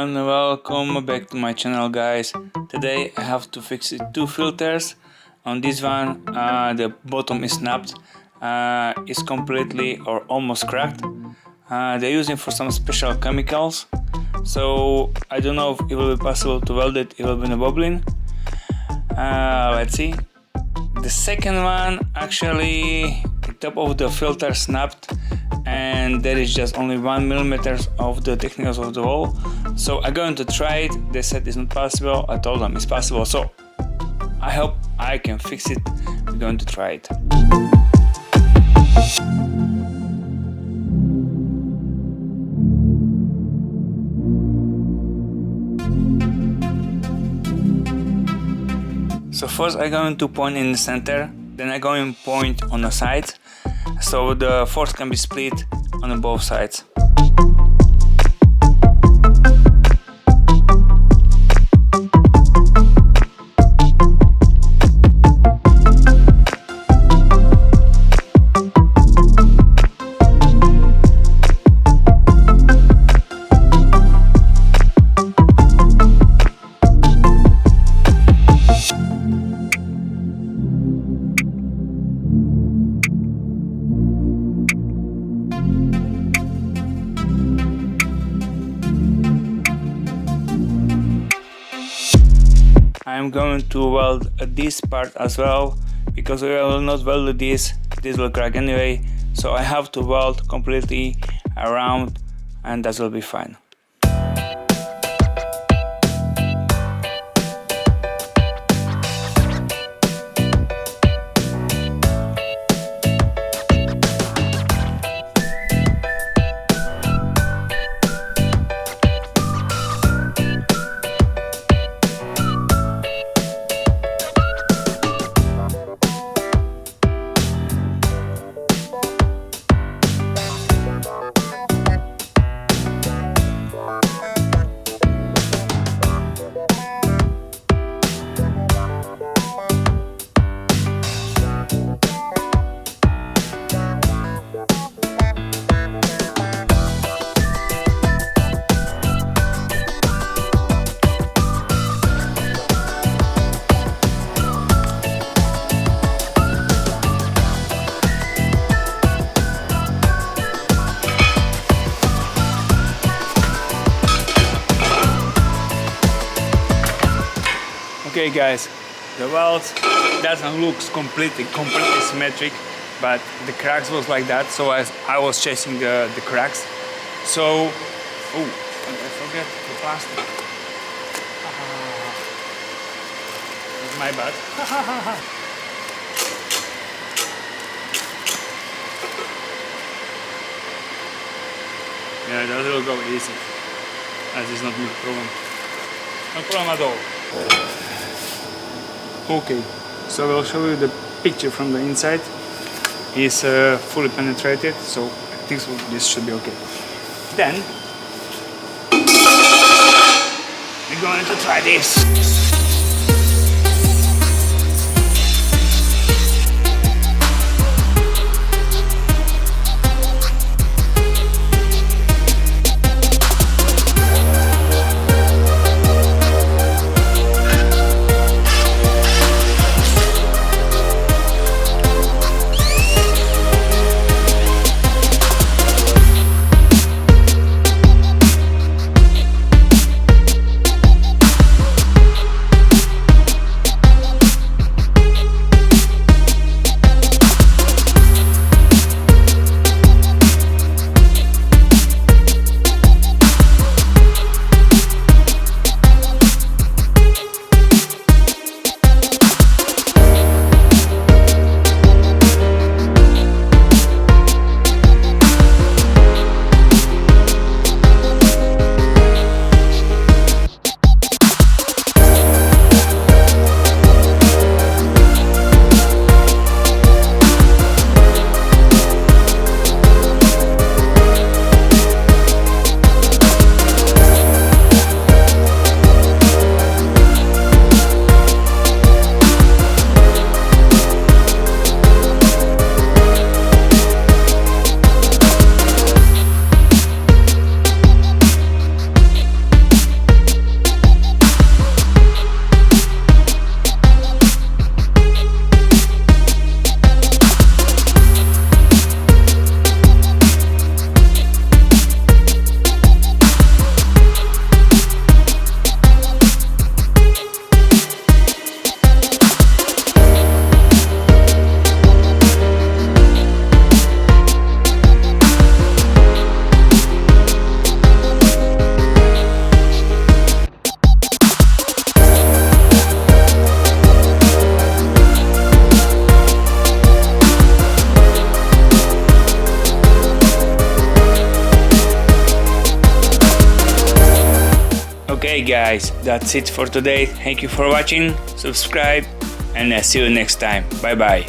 everyone, welcome back to my channel, guys. Today I have to fix two filters. On this one the bottom is snapped, it's completely or almost cracked. They're using for some special chemicals, so I don't know if it will be possible to weld it. It will be no wobbling. Let's see. The second one, actually the top of the filter snapped and there is just only 1 millimeter of the thickness of the wall. So I'm going to try it. They said it's not possible. I told them it's possible, so I hope I can fix it. We're going to try it. So first I'm going to point in the center, then I'm going to point on the sides, so the force can be split on both sides. I'm going to weld this part as well, because I will not weld this will crack anyway, so I have to weld completely around and that will be fine. Okay guys, the weld doesn't look completely symmetric, but the cracks was like that, so I was chasing the cracks. So, oh, I forget the plastic. It's my bad. Yeah, that will go easy. That is not my problem. No problem at all. Okay, so I'll show you the picture from the inside. It's fully penetrated, so I think this should be okay. Then we're going to try this. Okay guys, that's it for today. Thank you for watching, subscribe, and see you next time. Bye bye.